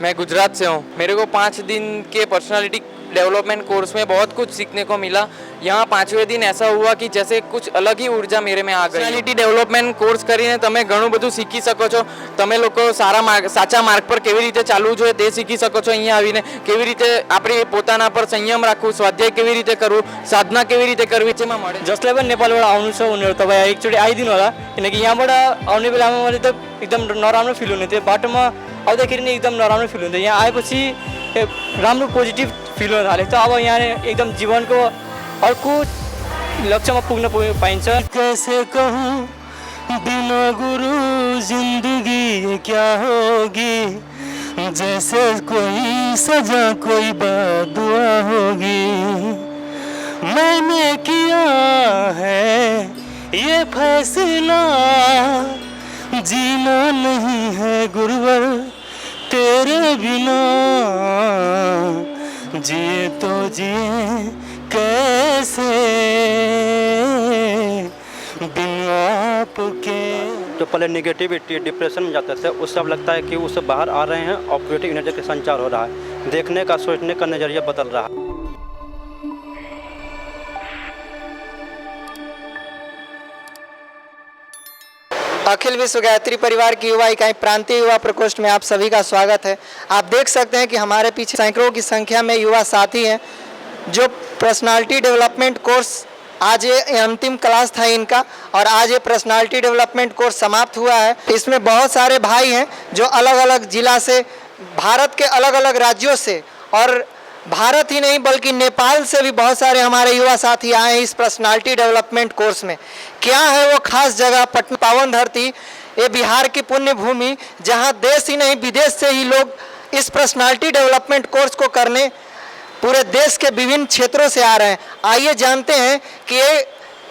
मैं गुजरात से हूँ। मेरे को 5 दिन के पर्सनालिटी डेवलपमेंट कोर्स में बहुत कुछ सीखने को मिला। यहाँ 5वें दिन ऐसा हुआ कि जैसे कुछ अलग ही ऊर्जा मेरे में आ गई। पर्सनालिटी डेવलपमेન્ટ કોર્સ કરીને તમે ઘણું બધું શીખી શકો છો। તમે લોકો સાચા માર્ગ પર કેવી રીતે ચાલવું જોઈએ તે શીખી શકો છો। અહીંયા આવીને કેવી રીતે આપણે પોતાના પર સંયમ રાખવું, સ્વાધ્યાય કેવી રીતે કરવું, સાધના કેવી રીતે કરવી જેમાં મળે। जसलाई पनि नेपालबाट आउनु छ उनीहरू तपाईँ एकचोटि आइदिनु होला, किनकि यहाँबाट आउने बेलामा मैले त एकदम नराम्रो फिल हुने थियो। बाटोमा आउँदाखेरि नै एकदम नराम्रो फिल हुन्थ्यो। यहाँ आएपछि राम्रो पोजिटिभ फिल हुन थालेको छ। अब यहाँ एकदम जीवनको अर्को लक्ष्यमा पुग्न पाइन्छ। कैसे कहूँ बिना गुरु जिंदगी ये क्या होगी, जैसे कोई सजा कोई बदुआ होगी। मैंने किया है ये फैसला, जीना नहीं है गुरुवर तेरे बिना, जिए तो जिए कैसे बिन आपके। जो पहले निगेटिविटी डिप्रेशन में जाते थे उससे अब लगता है कि उससे बाहर आ रहे हैं और पॉजिटिव एनर्जी का संचार हो रहा है। देखने का सोचने का नज़रिया बदल रहा है। अखिल विश्व गायत्री परिवार की युवा इकाई प्रांतीय युवा प्रकोष्ठ में आप सभी का स्वागत है। आप देख सकते हैं कि हमारे पीछे सैकड़ों की संख्या में युवा साथी हैं जो पर्सनालिटी डेवलपमेंट कोर्स, आज ये अंतिम क्लास था इनका और आज ये पर्सनालिटी डेवलपमेंट कोर्स समाप्त हुआ है। इसमें बहुत सारे भाई हैं जो अलग अलग जिला से, भारत के अलग अलग राज्यों से और भारत ही नहीं बल्कि नेपाल से भी बहुत सारे हमारे युवा साथी आए हैं इस पर्सनालिटी डेवलपमेंट कोर्स में। क्या है वो खास जगह, पटना पावन धरती, ये बिहार की पुण्य भूमि, जहां देश ही नहीं विदेश से ही लोग इस पर्सनालिटी डेवलपमेंट कोर्स को करने पूरे देश के विभिन्न क्षेत्रों से आ रहे हैं। आइए जानते हैं कि ये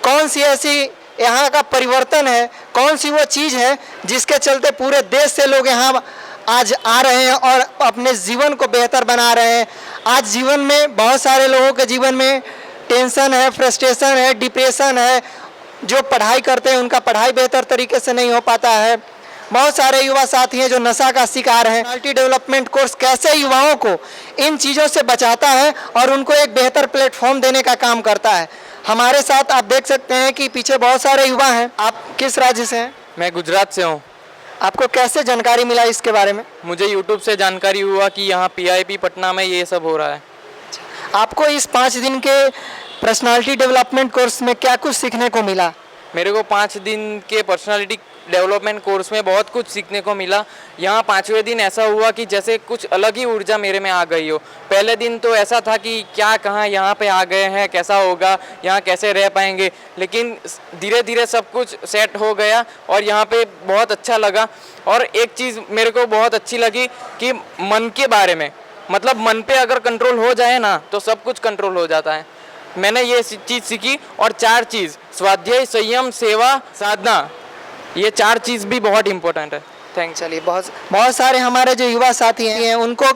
कौन सी ऐसी यहाँ का परिवर्तन है, कौन सी वो चीज़ है जिसके चलते पूरे देश से लोग यहाँ आज आ रहे हैं और अपने जीवन को बेहतर बना रहे हैं। आज जीवन में बहुत सारे लोगों के जीवन में टेंशन है, फ्रस्ट्रेशन है, डिप्रेशन है। जो पढ़ाई करते हैं उनका पढ़ाई बेहतर तरीके से नहीं हो पाता है। बहुत सारे युवा साथी हैं जो नशा का शिकार हैं। पर्सनालिटी डेवलपमेंट कोर्स कैसे युवाओं को इन चीज़ों से बचाता है और उनको एक बेहतर प्लेटफॉर्म देने का काम करता है। हमारे साथ आप देख सकते हैं कि पीछे बहुत सारे युवा हैं। आप किस राज्य से हैं? मैं गुजरात से हूँ। आपको कैसे जानकारी मिला इसके बारे में? मुझे यूट्यूब से जानकारी हुआ कि यहाँ PIP पटना में ये सब हो रहा है। आपको इस 5 दिन के पर्सनालिटी डेवलपमेंट कोर्स में क्या कुछ सीखने को मिला? मेरे को 5 दिन के पर्सनालिटी डेवलपमेंट कोर्स में बहुत कुछ सीखने को मिला। यहाँ 5वें दिन ऐसा हुआ कि जैसे कुछ अलग ही ऊर्जा मेरे में आ गई हो। पहले दिन तो ऐसा था कि क्या कहाँ यहाँ पे आ गए हैं, कैसा होगा, यहाँ कैसे रह पाएंगे, लेकिन धीरे धीरे सब कुछ सेट हो गया और यहाँ पे बहुत अच्छा लगा। और एक चीज़ मेरे को बहुत अच्छी लगी कि मन के बारे में, मतलब मन पे अगर कंट्रोल हो जाए ना तो सब कुछ कंट्रोल हो जाता है। मैंने ये चीज़ सीखी और 4 चीज़, स्वाध्याय, संयम, सेवा, साधना, ये 4 चीज़ भी बहुत इम्पोर्टेंट है। थैंक। चलिए, बहुत सारे हमारे जो युवा साथी हैं उनको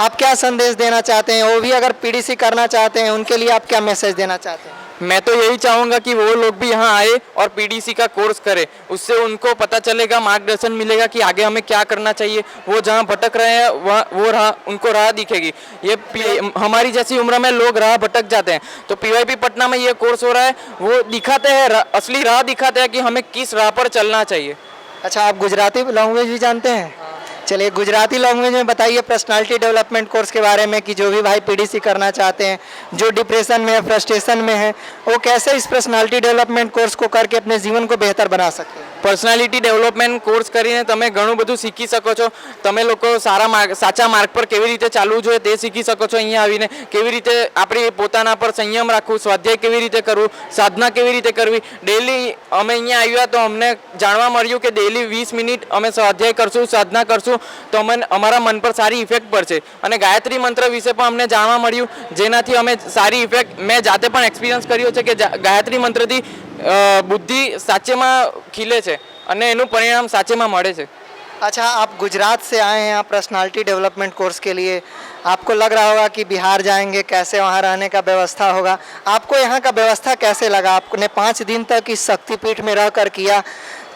आप क्या संदेश देना चाहते हैं? वो भी अगर PDC करना चाहते हैं उनके लिए आप क्या मैसेज देना चाहते हैं? मैं तो यही चाहूँगा कि वो लोग भी यहाँ आए और PDC का कोर्स करें। उससे उनको पता चलेगा, मार्गदर्शन मिलेगा कि आगे हमें क्या करना चाहिए। वो जहाँ भटक रहे हैं वो उनको राह दिखेगी। ये हमारी जैसी उम्र में लोग राह भटक जाते हैं, तो PYP पटना में ये कोर्स हो रहा है, वो दिखाते हैं, असली राह दिखाते हैं कि हमें किस राह पर चलना चाहिए। अच्छा, आप गुजराती लैंग्वेज भी जानते हैं? चलिए, गुजराती लैंग्वेज में बताइए पर्सनालिटी डेवलपमेंट कोर्स के बारे में कि जो भी भाई PDC करना चाहते हैं, जो डिप्रेशन में है, फ्रस्ट्रेशन में है, वो कैसे इस पर्सनालिटी डेवलपमेंट कोर्स को करके अपने जीवन को बेहतर बना सकते हैं। पर्सनालिटी डेवलपमेન્ટ કોર્સ કરીને તમે ઘણું બધું શીખી શકો છો। તમે લોકો સાચા માર્ગ પર કેવી રીતે ચાલવું જોઈએ તે શીખી શકો છો। અહીંયા આવીને કેવી રીતે આપણે પોતાના પર સંયમ રાખવું, સ્વાધ્યાય કેવી રીતે કરવું, સાધના કેવી રીતે કરવી। ડેલી અમે અહીંયા આવ્યા તો અમને જાણવા મળ્યું કે ડેલી 20 મિનિટ અમે સ્વાધ્યાય કરશું, સાધના કરશું તો અમારા મન પર સારી ઇફેક્ટ પડશે। અને ગાયત્રી મંત્ર વિશે પણ અમને જાણવા મળ્યું, જેનાથી અમે સારી ઇફેક્ટ મેં જાતે પણ એક્સપિરિયન્સ કર્યો છે કે ગાયત્રી મંત્રથી बुद्धि साचेमा खिले छे अने एनु परिणाम साचेमा मळे छे। अच्छा, आप गुजरात से आए हैं यहाँ पर्सनालिटी डेवलपमेंट कोर्स के लिए। आपको लग रहा होगा कि बिहार जाएंगे, कैसे वहाँ रहने का व्यवस्था होगा। आपको यहाँ का व्यवस्था कैसे लगा? आपने 5 दिन तक इस शक्तिपीठ में रह कर किया,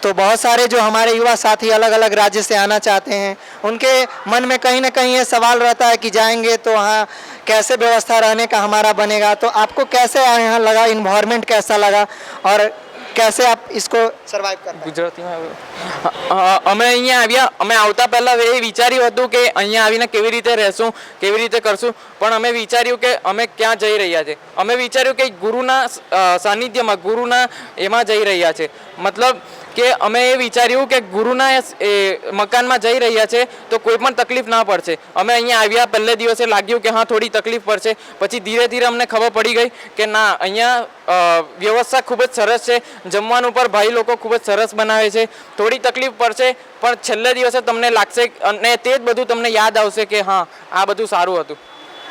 तो बहुत सारे जो हमारे युवा साथी अलग अलग राज्य से आना चाहते हैं, उनके मन में कहीं ना कहीं ये सवाल रहता है कि जाएंगे तो वहाँ कैसे व्यवस्था रहने का हमारा बनेगा। तो आपको कैसे यहाँ लगा, इन्वायरमेंट कैसा लगा और कैसे आप इसको સર્વાઈવ કરતા? ગુજરાતીમાં અમે અહીંયા આવ્યા, અમે આવતા પહેલાં એ વિચાર્યું હતું કે અહીંયા આવીને કેવી રીતે રહેશું, કેવી રીતે કરશું, પણ અમે વિચાર્યું કે અમે ક્યાં જઈ રહ્યા છે. અમે વિચાર્યું કે ગુરુના સાનિધ્યમાં, ગુરુના એમાં જઈ રહ્યા છે. મતલબ કે અમે એ વિચાર્યું કે ગુરુના એ મકાનમાં જઈ રહ્યા છે તો કોઈ પણ તકલીફ ના પડશે. અમે અહીંયા આવ્યા પહેલે દિવસે લાગ્યું કે હા થોડી તકલીફ પડશે, પછી ધીરે ધીરે અમને ખબર પડી ગઈ કે ના અહીંયા વ્યવસ્થા ખૂબ જ સરસ છે. જમવાનું પર ભાઈ લોકો ખૂબ જ સરસ બનાવે છે. થોડી તકલીફ પડશે પણ છેલ્લે દિવસે તમને લાગશે અને તે જ બધું તમને યાદ આવશે કે હા આ બધું સારું હતું.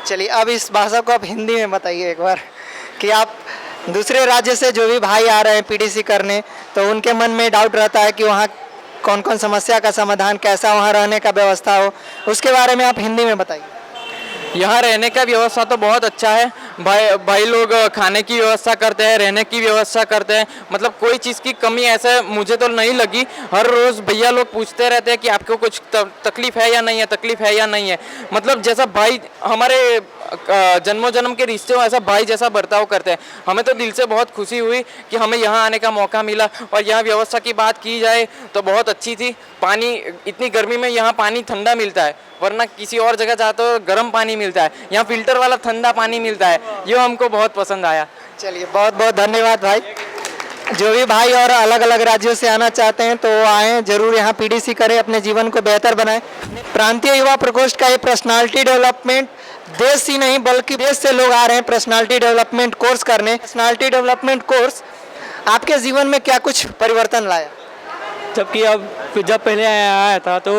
चलिए अब इस भाषा को आप हिंदी में बताइए एक बार कि आप दूसरे राज्य से जो भी भाई आ रहे हैं पीडीसी करने, तो उनके मन में डाउट रहता है कि वहाँ कौन कौन समस्या का समाधान, कैसा वहाँ रहने का व्यवस्था हो, उसके बारे में आप हिंदी में बताइए। यहाँ रहने का व्यवस्था तो बहुत अच्छा है. भाई लोग खाने की व्यवस्था करते हैं, रहने की व्यवस्था करते हैं. मतलब कोई चीज़ की कमी ऐसे मुझे तो नहीं लगी. हर रोज़ भैया लोग पूछते रहते हैं कि आपको कुछ तकलीफ है या नहीं है, तकलीफ है या नहीं है. मतलब जैसा भाई हमारे जन्मों जन्म के रिश्ते हो ऐसा भाई जैसा बर्ताव करते हैं. हमें तो दिल से बहुत खुशी हुई कि हमें यहाँ आने का मौका मिला. और यहाँ व्यवस्था की बात की जाए तो बहुत अच्छी थी. पानी, इतनी गर्मी में यहाँ पानी ठंडा मिलता है, वरना किसी और जगह जाते हो गर्म पानी मिलता है. यहाँ फिल्टर वाला ठंडा पानी मिलता है. ये हमको बहुत पसंद आया. चलिए बहुत बहुत धन्यवाद भाई. जो भी भाई और अलग अलग राज्यों से आना चाहते हैं तो वो आएँ, जरूर यहाँ पीडीसी करें, अपने जीवन को बेहतर बनाएं. प्रांतीय युवा प्रकोष्ठ का ये पर्सनालिटी डेवलपमेंट देश ही नहीं बल्कि देश से लोग आ रहे हैं पर्सनालिटी डेवलपमेंट कोर्स करने. पर्सनालिटी डेवलपमेंट कोर्स आपके जीवन में क्या कुछ परिवर्तन लाया? जबकि अब जब पहले आया था तो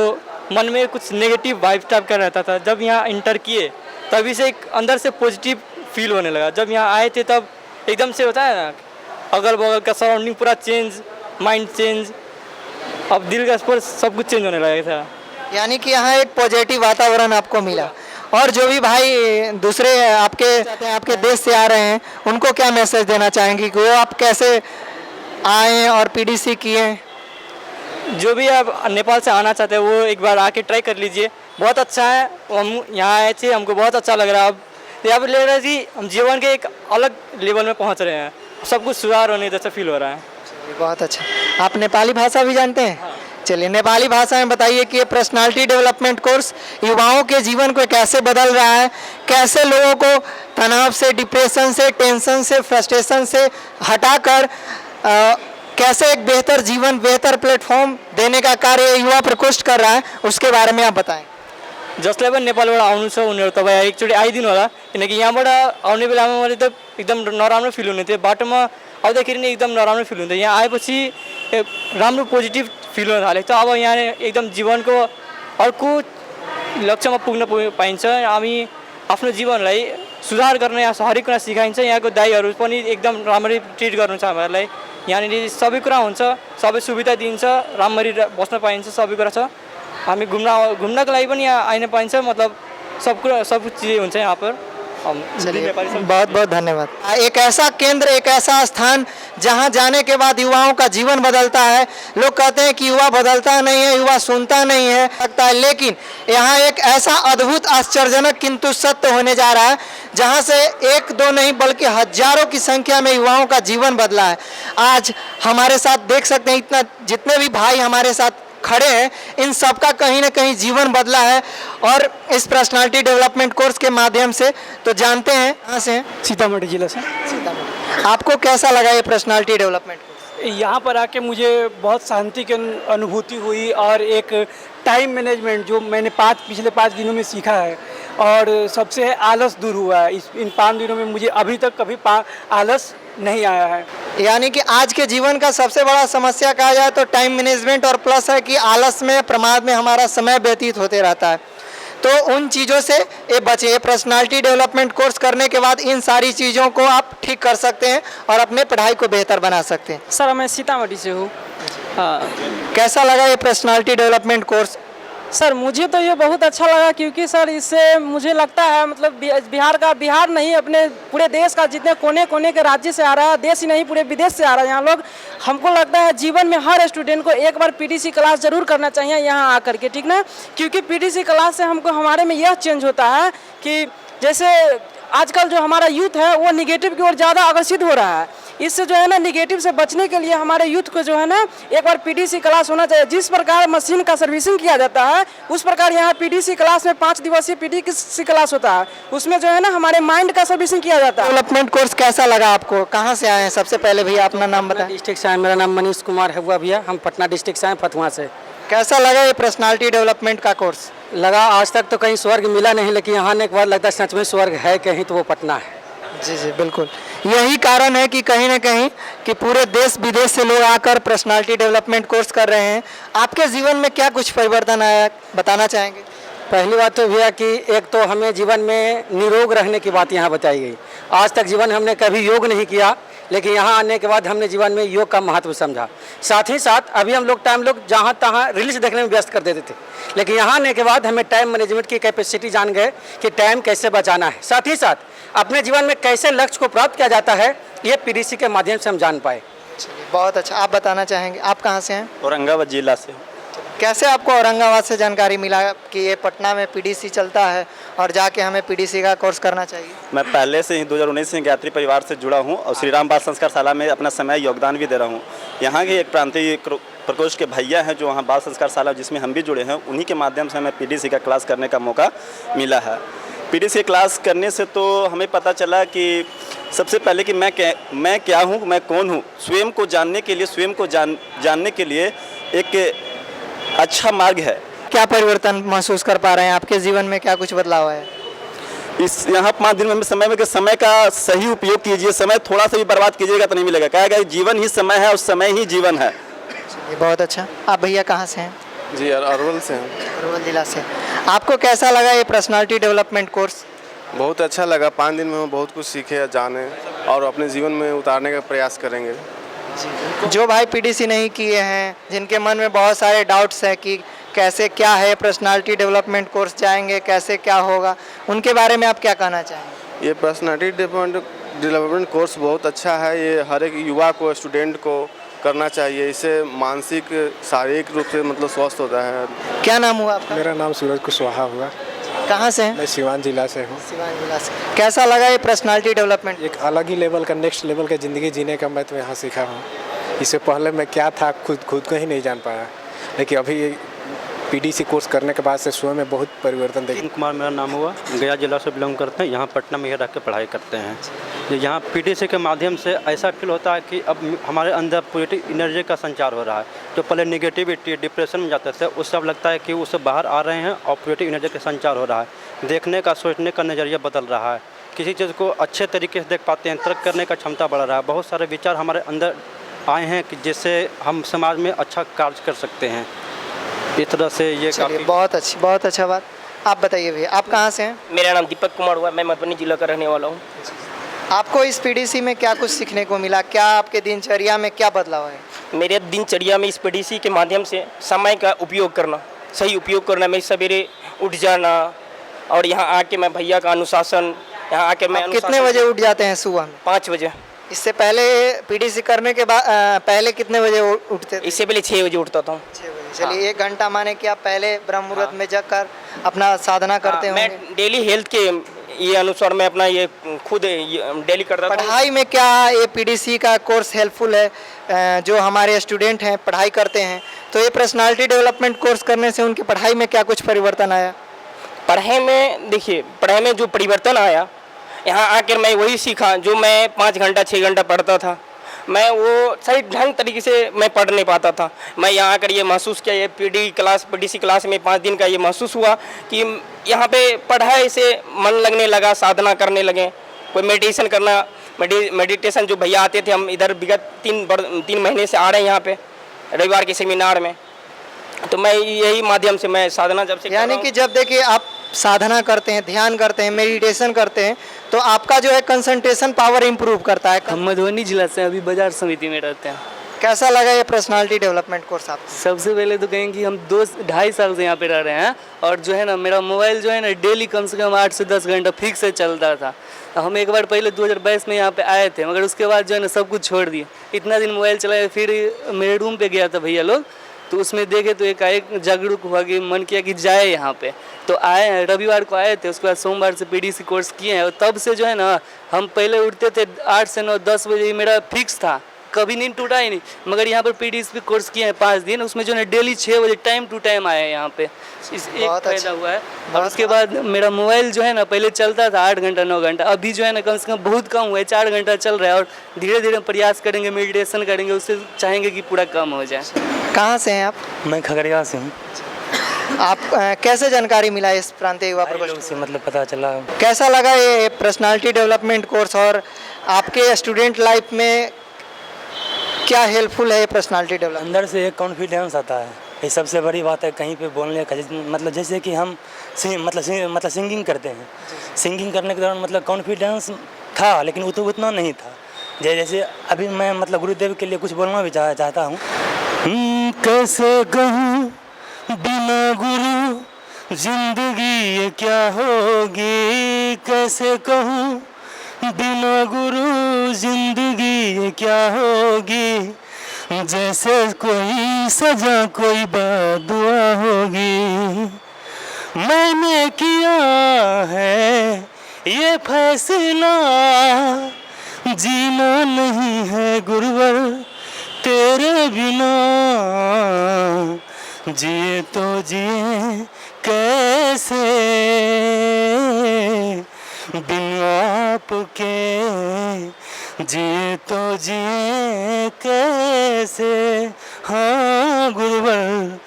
मन में कुछ नेगेटिव वाइब टाइप का रहता था. जब यहाँ इंटर किए तभी से एक अंदर से पॉजिटिव फील होने लगा. जब यहाँ आए थे तब एकदम से होता है ना, अगल बगल का सराउंडिंग पूरा चेंज, माइंड चेंज, अब दिल का स्पर्श सब कुछ चेंज होने लगा था. यानी कि यहाँ एक पॉजिटिव वातावरण आपको मिला. और जो भी भाई दूसरे आपके देश से आ रहे हैं उनको क्या मैसेज देना चाहेंगे कि वो आप कैसे आए और पीडीसी किए? जो भी आप नेपाल से आना चाहते हैं वो एक बार आके ट्राई कर लीजिए. बहुत अच्छा है. हम यहाँ आए थे, हमको बहुत अच्छा लग रहा है. अब यहाँ पर लग रहा है कि हम जीवन के एक अलग लेवल में पहुँच रहे हैं. सब कुछ सुधार होने जैसा फील हो रहा है. बहुत अच्छा. आप नेपाली भाषा भी जानते हैं? चलिए नेपाली भाषा में बताइए कि ये पर्सनालिटी डेवलपमेंट कोर्स युवाओं के जीवन को कैसे बदल रहा है, कैसे लोगों को तनाव से, डिप्रेशन से, टेंशन से, फ्रस्ट्रेशन से हटाकर कैसे एक बेहतर जीवन, बेहतर प्लेटफॉर्म देने का कार्य युवा प्रकोष्ठ कर रहा है, उसके बारे में आप बताएं. जसलाई पनि नेपालबाट आउनु छ उनीहरू तपाईँ एकचोटि आइदिनु होला. किनकि यहाँबाट आउने बेलामा मैले त एकदम नराम्रो फिल हुने थियो. बाटोमा आउँदाखेरि नै एकदम नराम्रो फिल हुन्थ्यो. यहाँ आएपछि राम्रो पोजिटिभ फिल हुन थालेको थियो. अब यहाँ एकदम जीवनको अर्को लक्ष्यमा पुग्न पाइन्छ. हामी आफ्नो जीवनलाई सुधार गर्न यहाँ हरेक कुरा सिकाइन्छ. यहाँको दाइहरू पनि एकदम राम्ररी ट्रिट गर्नुहुन्छ हामीहरूलाई. यहाँनिर सबै कुरा हुन्छ, सबै सुविधा दिन्छ, राम्ररी बस्न पाइन्छ, सबै कुरा छ. हामी घुम्नको लागि पनि यहाँ आइन पाइन्छ. मतलब सब चीज़ें हुन्छ यहाँ पर. चलिए बहुत बहुत धन्यवाद. एक ऐसा केंद्र, एक ऐसा स्थान जहां जाने के बाद युवाओं का जीवन बदलता है. लोग कहते हैं कि युवा बदलता नहीं है, युवा सुनता नहीं है, लगता है, लेकिन यहाँ एक ऐसा अद्भुत, आश्चर्यजनक किंतु सत्य होने जा रहा है जहां से एक दो नहीं बल्कि हजारों की संख्या में युवाओं का जीवन बदला है. आज हमारे साथ देख सकते हैं इतना, जितने भी भाई हमारे साथ खड़े हैं, इन सबका कहीं ना कहीं जीवन बदला है. और इस पर्सनालिटी डेवलपमेंट कोर्स के माध्यम से तो जानते हैं. कहाँ से हैं? सीतामढ़ी जिला से. सीतामढ़ी. आपको कैसा लगा ये पर्सनालिटी डेवलपमेंट कोर्स? यहाँ पर आके मुझे बहुत शांति की अनुभूति हुई और एक टाइम मैनेजमेंट जो मैंने पिछले 5 दिनों में सीखा है, और सबसे आलस दूर हुआ है. इन 5 दिनों में मुझे अभी तक कभी आलस नहीं आया है. यानी कि आज के जीवन का सबसे बड़ा समस्या कहा जाए तो टाइम मैनेजमेंट, और प्लस है कि आलस में, प्रमाद में हमारा समय व्यतीत होते रहता है. तो उन चीज़ों से ये बचे. पर्सनालिटी डेवलपमेंट कोर्स करने के बाद इन सारी चीज़ों को आप ठीक कर सकते हैं और अपने पढ़ाई को बेहतर बना सकते हैं. सर मैं सीतामढ़ी से हूँ. हाँ. कैसा लगा ये पर्सनालिटी डेवलपमेंट कोर्स? सर मुझे तो ये बहुत अच्छा लगा क्योंकि सर इससे मुझे लगता है मतलब बिहार नहीं अपने पूरे देश का जितने कोने कोने के राज्य से आ रहा है, देश ही नहीं पूरे विदेश से आ रहा है यहाँ लोग। हमको लगता है जीवन में हर स्टूडेंट को एक बार पीटीसी क्लास जरूर करना चाहिए यहाँ आकर के, ठीक ना। क्योंकि पीटीसी क्लास से हमको हमारे में यह चेंज होता है कि जैसे आजकल जो हमारा यूथ है वो निगेटिव की ओर ज़्यादा आकर्षित हो रहा है। इससे जो है ना निगेटिव से बचने के लिए हमारे यूथ को जो है ना एक बार पीटीसी क्लास होना चाहिए। जिस प्रकार मशीन का सर्विसिंग किया जाता है उस प्रकार यहाँ पीटीसी क्लास में 5 दिवसीय पीटीसी क्लास होता है, उसमें जो है ना हमारे माइंड का सर्विसिंग किया जाता है। डेवलपमेंट कोर्स कैसा लगा आपको, कहाँ से आए हैं? सबसे पहले भैया अपना नाम बताएं। डिस्ट्रिक्ट से आए, मेरा नाम मनीष कुमार है भैया, हम पटना डिस्ट्रिक्ट से आए, फतुहा से। कैसा लगा ये पर्सनालिटी डेवलपमेंट का कोर्स? लगा आज तक तो कहीं स्वर्ग मिला नहीं, लेकिन यहाँ आने के बाद लगता है सच में स्वर्ग है कहीं तो वो पटना है। जी जी बिल्कुल, यही कारण है कि कहीं ना कहीं कि पूरे देश विदेश से लोग आकर पर्सनालिटी डेवलपमेंट कोर्स कर रहे हैं। आपके जीवन में क्या कुछ परिवर्तन आया बताना चाहेंगे? पहली बात तो भैया कि एक तो हमें जीवन में निरोग रहने की बात यहाँ बताई गई। आज तक जीवन हमने कभी योग नहीं किया, लेकिन यहाँ आने के बाद हमने जीवन में योग का महत्व समझा। साथ ही साथ अभी हम लोग टाइम जहाँ तहाँ रील्स देखने में व्यस्त कर देते थे, लेकिन यहाँ आने के बाद हमें टाइम मैनेजमेंट की कैपेसिटी जान गए कि टाइम कैसे बचाना है। साथ ही साथ अपने जीवन में कैसे लक्ष्य को प्राप्त किया जाता है, ये पीडीसी के माध्यम से हम जान पाए। बहुत अच्छा, आप बताना चाहेंगे? आप कहाँ से हैं? औरंगाबाद जिला से। कैसे आपको औरंगाबाद से जानकारी मिला कि ये पटना में पीडीसी चलता है और जाके हमें पीडीसी का कोर्स करना चाहिए? मैं पहले से ही 2019 से गायत्री परिवार से जुड़ा हूं और श्री राम बाल संस्कार शाला में अपना समय योगदान भी दे रहा हूं। यहां के एक प्रांतीय प्रकोष्ठ के भैया हैं जो वहां बाल संस्कार शाला जिसमें हम भी जुड़े हैं, उन्हीं के माध्यम से हमें पीडीसी का क्लास करने का मौका मिला है। पीडीसी क्लास करने से तो हमें पता चला कि सबसे पहले कि मैं क्या हूँ, मैं कौन हूँ, स्वयं को जानने के लिए, स्वयं को जानने के लिए एक अच्छा मार्ग है। क्या परिवर्तन महसूस कर पा रहे हैं? आपके जीवन में क्या कुछ बदलाव है? इस यहाँ 5 दिन में समय का सही उपयोग कीजिए। समय थोड़ा सा भी बर्बाद कीजिएगा तो नहीं मिलेगा। कहेगा जीवन ही समय है और समय ही जीवन है। बहुत अच्छा। आप भैया कहाँ से हैं? जी अरवल से हैं। अरवल जिला से। आपको कैसा लगा ये पर्सनालिटी डेवलपमेंट कोर्स? बहुत अच्छा लगा। 5 दिन में हम बहुत कुछ सीखे, जाने और अपने जीवन में उतारने का प्रयास करेंगे। जो भाई पीडीसी नहीं किए हैं, जिनके मन में बहुत सारे डाउट्स हैं कि कैसे क्या है पर्सनालिटी डेवलपमेंट कोर्स, जाएंगे कैसे क्या होगा, उनके बारे में आप क्या कहना चाहेंगे? ये पर्सनालिटी डेवलपमेंट कोर्स बहुत अच्छा है। ये हर एक युवा को, स्टूडेंट को करना चाहिए। इससे मानसिक शारीरिक रूप से मतलब स्वस्थ होता है। क्या नाम हुआ आपका? मेरा नाम सूरज कुशवाहा हुआ। कहाँ से हैं? मैं सिवान जिला से हूँ। सिवान जिला से। कैसा लगा ये पर्सनालिटी डेवलपमेंट? एक अलग ही लेवल का, नेक्स्ट लेवल का ज़िंदगी जीने का मैं तो यहाँ सीखा हूँ। इससे पहले मैं क्या था खुद को ही नहीं जान पाया, लेकिन अभी पीडीसी कोर्स करने के बाद से स्वयं में बहुत परिवर्तन देखा। कुमार मेरा नाम हुआ, गया जिला से बिलोंग करते हैं, यहाँ पटना में रह के पढ़ाई करते हैं। यहाँ पीडीसी के माध्यम से ऐसा फील होता है कि अब हमारे अंदर पॉजिटिव एनर्जी का संचार हो रहा है। जो पहले निगेटिविटी, डिप्रेशन में जाते थे, उससे अब लगता है कि उससे बाहर आ रहे हैं और पॉजिटिव एनर्जी का संचार हो रहा है। देखने का, सोचने का नज़रिया बदल रहा है। किसी चीज़ को अच्छे तरीके से देख पाते हैं, तर्क करने का क्षमता बढ़ रहा है। बहुत सारे विचार हमारे अंदर आए हैं कि जिससे हम समाज में अच्छा कार्य कर सकते हैं। इस तरह से ये काफ़ी बहुत अच्छा बात। आप बताइए भैया, आप कहाँ से हैं? मेरा नाम दीपक कुमार हुआ, मैं मधुबनी जिला का रहने वाला हूँ। आपको इस पीडीसी में क्या कुछ सीखने को मिला? क्या आपके दिनचर्या में क्या बदलाव है? मेरे दिनचर्या में इस पीडीसी के माध्यम से समय का उपयोग करना, सही उपयोग करना। मैं सवेरे उठ जाना और यहाँ आके मैं भैया का अनुशासन, यहाँ आके मैं कितने बजे उठ जाते हैं सुबह में? 5 बजे। इससे पहले पीडीसी करने के बाद पहले कितने बजे उठते थे? इससे पहले 6 बजे उठता था। 6 बजे। चलिए 1 घंटा माने कि आप पहले ब्रह्म मुहूर्त में जगकर अपना साधना करते होंगे। मैं डेली हेल्थ के ये अनुसार मैं अपना ये खुद डेली करता था। पढ़ाई में क्या ये पीडीसी का कोर्स हेल्पफुल है? जो हमारे स्टूडेंट हैं पढ़ाई करते हैं, तो ये पर्सनालिटी डेवलपमेंट कोर्स करने से उनकी पढ़ाई में क्या कुछ परिवर्तन आया? पढ़ाई में देखिए, पढ़ाई में जो परिवर्तन आया, यहाँ आकर मैं वही सीखा जो मैं 5 घंटा 6 घंटा पढ़ता था। मैं वो सही ढंग तरीके से मैं पढ़ नहीं पाता था। मैं यहाँ आकर ये महसूस किया, ये पीडीसी क्लास में 5 दिन का ये महसूस हुआ कि यहाँ पे पढ़ाई से मन लगने लगा, साधना करने लगे। कोई मेडिटेशन करना, मेडिटेशन जो भैया आते थे, हम इधर विगत 3 महीने से आ रहे हैं यहाँ पे रविवार के सेमिनार में। तो मैं यही माध्यम से मैं साधना जब से, यानी कि जब देखिए आप साधना करते हैं, ध्यान करते हैं, मेडिटेशन करते हैं, तो आपका जो है कंसंट्रेशन पावर इम्प्रूव करता है। हम मधुबनी जिला से अभी बाजार समिति में रहते हैं। कैसा लगा ये पर्सनालिटी डेवलपमेंट कोर्स आपको? सबसे पहले तो कहें कि हम 2-2.5 साल से यहाँ पे रह रहे हैं और जो है ना मेरा मोबाइल जो है ना डेली कम से कम 8 से 10 घंटा फिक्स से चलता था। हम एक बार पहले 2022 में यहाँ पे आए थे, मगर उसके बाद जो है ना सब कुछ छोड़ दिए। इतना दिन मोबाइल चलाए, फिर मेरे रूम पे गया था भैया लोग, तो उसमें देखे तो एकाएक जागरूक हुआ कि मन किया कि जाए यहाँ पे, तो आए हैं। रविवार को आए थे, उसके बाद सोमवार से पीडीसी कोर्स किए हैं और तब से जो है ना हम पहले उठते थे 8 से 9 10 बजे, मेरा फिक्स था, कभी नींद टूटा ही नहीं। मगर यहाँ पर पीडीसी कोर्स किए हैं 5 दिन, उसमें जो है डेली 6 बजे टाइम टू टाइम आए हैं यहाँ पे। इस एक फायदा हुआ है। और उसके बाद मेरा मोबाइल जो है ना पहले चलता था 8 घंटा 9 घंटा, अभी जो है ना कम से कम बहुत कम हुआ है, 4 घंटा चल रहा है। और धीरे धीरे प्रयास करेंगे, मेडिटेशन करेंगे, उससे चाहेंगे कि पूरा कम हो जाए। कहाँ से हैं आप? मैं खगड़िया से हूँ। आप कैसे जानकारी मिला इस प्रांतीय युवा प्रकोष्ठ से मतलब पता चला। कैसा लगा ये पर्सनालिटी डेवलपमेंट कोर्स और आपके स्टूडेंट लाइफ में क्या हेल्पफुल है ये पर्सनालिटी डेवलपमेंट? अंदर से एक कॉन्फिडेंस आता है, ये सबसे बड़ी बात है। कहीं पे बोलने का मतलब जैसे कि हम सिंगिंग करते हैं, सिंगिंग करने के दौरान मतलब कॉन्फिडेंस था, लेकिन वो तो उतना नहीं था। जैसे अभी मैं मतलब गुरुदेव के लिए कुछ बोलना भी चाहता हूँ। कैसे कहूँ बिना गुरु जिंदगी ये क्या होगी, कैसे कहूँ बिना गुरु जिंदगी ये क्या होगी, जैसे कोई सजा कोई बदुआ होगी। मैंने किया है ये फैसला, जीना नहीं है गुरुवर तेरे बिना, जिए तो जिए कैसे बिन आपके, जिए तो जिए कैसे, हाँ गुरुवर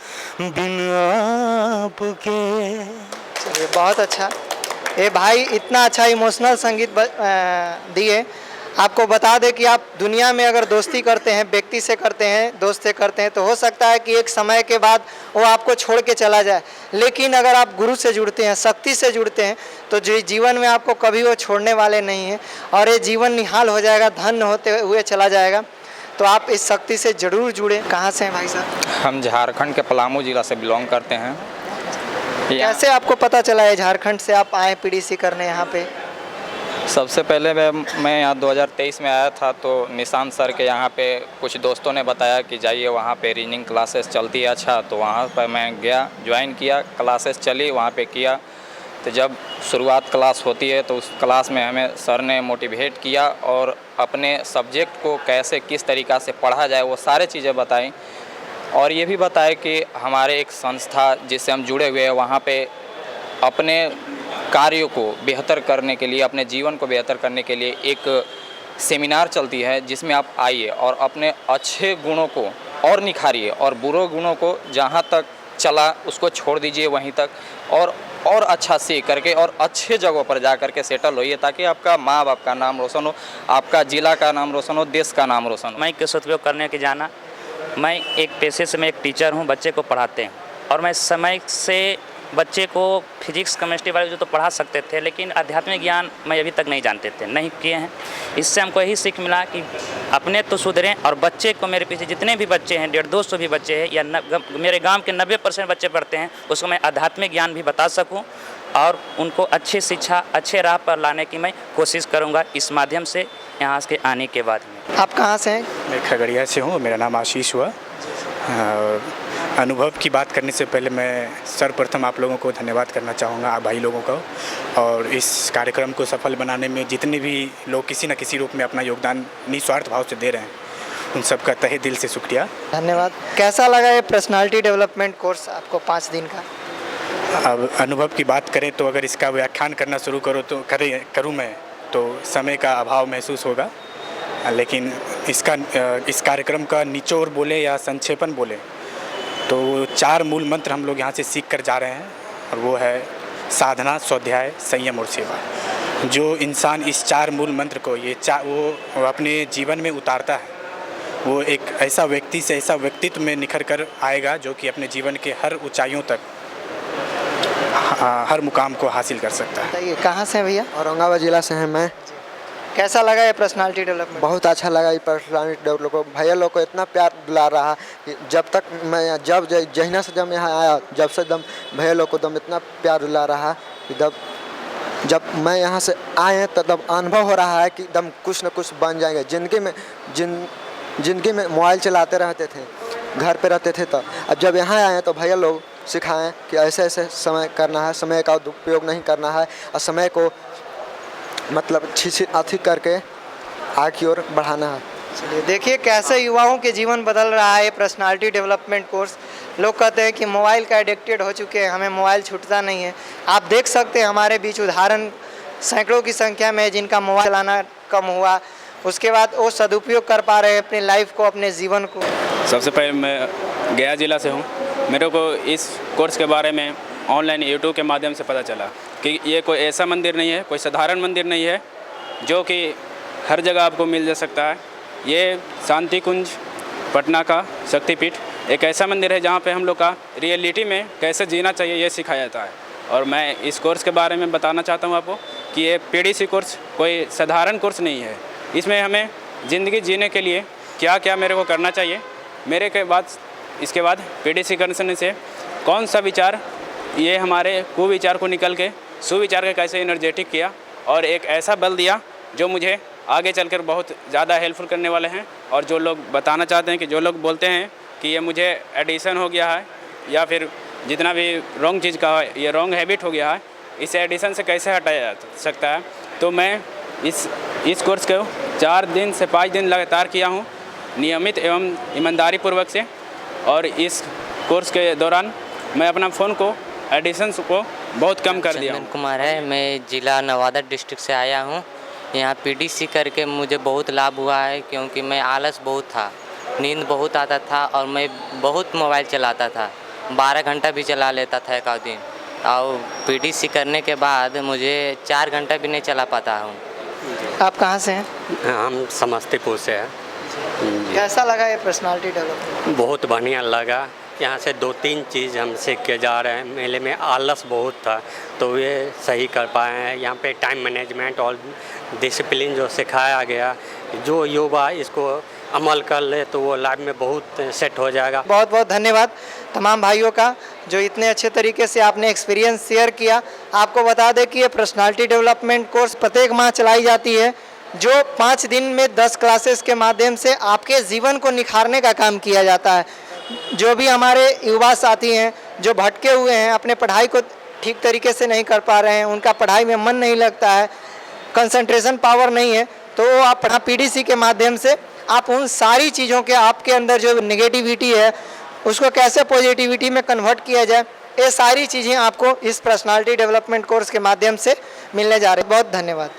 बिन आपके। चलिए बहुत अच्छा। ये भाई इतना अच्छा इमोशनल संगीत दिए। आपको बता दें कि आप दुनिया में अगर दोस्ती करते हैं, व्यक्ति से करते हैं, दोस्त से करते हैं, तो हो सकता है कि एक समय के बाद वो आपको छोड़ के चला जाए, लेकिन अगर आप गुरु से जुड़ते हैं, शक्ति से जुड़ते हैं, तो जो जीवन में आपको कभी वो छोड़ने वाले नहीं हैं और ये जीवन निहाल हो जाएगा, धन्य होते हुए चला जाएगा। तो आप इस शक्ति से ज़रूर जुड़े। कहाँ से हैं भाई साहब? हम झारखंड के पलामू जिला से बिलोंग करते हैं। कैसे आपको पता चला है झारखंड से आप आए पीडीसी करने यहाँ पे? सबसे पहले मैं यहाँ 2023 में आया था, तो निशांत सर के यहाँ पे कुछ दोस्तों ने बताया कि जाइए वहाँ पे रीडिंग क्लासेस चलती है। अच्छा, तो वहाँ पर मैं गया, ज्वाइन किया, क्लासेस चली, वहाँ पे किया। तो जब शुरुआत क्लास होती है तो उस क्लास में हमें सर ने मोटिवेट किया और अपने सब्जेक्ट को कैसे किस तरीक़ा से पढ़ा जाए वो सारे चीज़ें बताई। और ये भी बताया कि हमारे एक संस्था जिससे हम जुड़े हुए हैं, वहाँ पे अपने कार्यों को बेहतर करने के लिए, अपने जीवन को बेहतर करने के लिए एक सेमिनार चलती है, जिसमें आप आइए और अपने अच्छे गुणों को और निखारिए और बुरे गुणों को जहाँ तक चला उसको छोड़ दीजिए वहीं तक, और अच्छा सीख करके और अच्छे जगहों पर जा करके सेटल होइए, ताकि आपका माँ बाप का नाम रोशन हो, आपका ज़िला का नाम रोशन हो, देश का नाम रोशन हो। माइक के सदुपयोग करने के जाना। मैं एक पेशे से मैं एक टीचर हूँ, बच्चे को पढ़ाते हैं, और मैं समय से बच्चे को फिजिक्स केमिस्ट्री वाले जो तो पढ़ा सकते थे, लेकिन आध्यात्मिक ज्ञान मैं अभी तक नहीं जानते थे, नहीं किए हैं। इससे हमको यही सीख मिला कि अपने तो सुधरें और बच्चे को, मेरे पीछे जितने भी बच्चे हैं, 150-200 भी बच्चे हैं या मेरे गांव के 90% बच्चे पढ़ते हैं, उसको मैं आध्यात्मिक ज्ञान भी बता सकूं और उनको अच्छी शिक्षा, अच्छे राह पर लाने की मैं कोशिश करूँगा इस माध्यम से यहाँ के आने के बाद में। आप कहाँ से हैं? मैं खगड़िया से हूँ, मेरा नाम आशीष हुआ। अनुभव की बात करने से पहले मैं सर्वप्रथम आप लोगों को धन्यवाद करना चाहूँगा, आप भाई लोगों को, और इस कार्यक्रम को सफल बनाने में जितने भी लोग किसी न किसी रूप में अपना योगदान निस्वार्थ भाव से दे रहे हैं, उन सब का तहे दिल से शुक्रिया, धन्यवाद। कैसा लगा ये पर्सनालिटी डेवलपमेंट कोर्स आपको 5 दिन का? अब अनुभव की बात करें तो अगर इसका व्याख्यान करना शुरू करूँ मैं तो समय का अभाव महसूस होगा, लेकिन इस कार्यक्रम का निचोड़ बोले या संक्षेपण बोले तो 4 मूल मंत्र हम लोग यहाँ से सीख कर जा रहे हैं, और वो है साधना, स्वाध्याय, संयम और सेवा। जो इंसान इस 4 मूल मंत्र को वो अपने जीवन में उतारता है, वो एक ऐसा व्यक्ति से ऐसा व्यक्तित्व में निखर कर आएगा जो कि अपने जीवन के हर ऊंचाइयों तक, हर मुकाम को हासिल कर सकता है। बताइए कहाँ से हैं भैया? औरंगाबाद जिला से हैं मैं। कैसा लगा ये पर्सनालिटी डेवलपमेंट? बहुत अच्छा लगा ये पर्सनालिटी डेवलपमेंट। भैया लोग को इतना प्यार दिला रहा कि जब तक मैं जहिना से जब यहाँ आया, जब से दम भैया लोग को दम इतना प्यार दिला रहा कि जब मैं यहाँ से आए तो तब अनुभव हो रहा है कि दम कुछ न कुछ बन जाएंगे। ज़िंदगी में मोबाइल चलाते रहते थे, घर पे रहते थे, तो अब जब यहाँ आए तो भैया लोग सिखाएं कि ऐसे ऐसे समय करना है, समय का दुरुपयोग नहीं करना है और समय को मतलब अच्छी करके आगे की ओर बढ़ाना है। चलिए देखिए कैसे युवाओं के जीवन बदल रहा है पर्सनालिटी डेवलपमेंट कोर्स। लोग कहते हैं कि मोबाइल का एडिक्टेड हो चुके हैं, हमें मोबाइल छूटता नहीं है। आप देख सकते हैं हमारे बीच उदाहरण सैकड़ों की संख्या में जिनका मोबाइल चलाना कम हुआ, उसके बाद वो सदुपयोग कर पा रहे हैं अपनी लाइफ को, अपने जीवन को। सबसे पहले मैं गया ज़िला से हूँ। मेरे को इस कोर्स के बारे में ऑनलाइन यूट्यूब के माध्यम से पता चला कि ये कोई ऐसा मंदिर नहीं है, कोई साधारण मंदिर नहीं है जो कि हर जगह आपको मिल जा सकता है। ये शांति कुंज पटना का शक्तिपीठ एक ऐसा मंदिर है जहाँ पे हम लोग का रियलिटी में कैसे जीना चाहिए ये सिखाया जाता है। और मैं इस कोर्स के बारे में बताना चाहता हूँ आपको कि ये PDC कोर्स कोई साधारण कोर्स नहीं है। इसमें हमें ज़िंदगी जीने के लिए क्या क्या मेरे को करना चाहिए, इसके बाद PDC करने से कौन सा विचार ये हमारे कुविचार को निकल के सुविचार के कैसे एनर्जेटिक किया और एक ऐसा बल दिया जो मुझे आगे चलकर बहुत ज़्यादा हेल्पफुल करने वाले हैं। और जो लोग बताना चाहते हैं कि जो लोग बोलते हैं कि ये मुझे एडिशन हो गया है या फिर जितना भी रॉन्ग चीज़ का है, ये रॉन्ग हैबिट हो गया है, इसे एडिशन से कैसे हटाया जा सकता है, तो मैं इस कोर्स को 4 दिन से 5 दिन लगातार किया हूँ नियमित एवं ईमानदारी पूर्वक से। और इस कोर्स के दौरान मैं अपना फ़ोन को एडिशंस को बहुत कम कर दिया। चंदन कुमार है, मैं ज़िला नवादा डिस्ट्रिक्ट से आया हूँ। यहाँ PDC करके मुझे बहुत लाभ हुआ है क्योंकि मैं आलस बहुत था, नींद बहुत आता था और मैं बहुत मोबाइल चलाता था, 12 घंटा भी चला लेता था एक दिन। और PDC करने के बाद मुझे 4 घंटा भी नहीं चला पाता हूँ। आप कहाँ से हैं? हम समस्तीपुर से हैं। कैसा लगा ये पर्सनालिटी डेवलपमेंट? बहुत बढ़िया लगा। यहाँ से 2-3 चीज़ हम सीख के जा रहे हैं। मेले में आलस बहुत था तो ये सही कर पाए हैं। यहाँ पे टाइम मैनेजमेंट और डिसिप्लिन जो सिखाया गया, जो युवा इसको अमल कर ले तो वो लाइफ में बहुत सेट हो जाएगा। बहुत बहुत धन्यवाद तमाम भाइयों का जो इतने अच्छे तरीके से आपने एक्सपीरियंस शेयर किया। आपको बता दें कि ये पर्सनालिटी डेवलपमेंट कोर्स प्रत्येक माह चलाई जाती है, जो 5 दिन में 10 क्लासेस के माध्यम से आपके जीवन को निखारने का काम किया जाता है। जो भी हमारे युवा साथी हैं जो भटके हुए हैं, अपने पढ़ाई को ठीक तरीके से नहीं कर पा रहे हैं, उनका पढ़ाई में मन नहीं लगता है, कंसंट्रेशन पावर नहीं है, तो आप PDC के माध्यम से आप उन सारी चीज़ों के आपके अंदर जो नेगेटिविटी है उसको कैसे पॉजिटिविटी में कन्वर्ट किया जाए, ये सारी चीज़ें आपको इस पर्सनालिटी डेवलपमेंट कोर्स के माध्यम से मिलने जा रही है। बहुत धन्यवाद।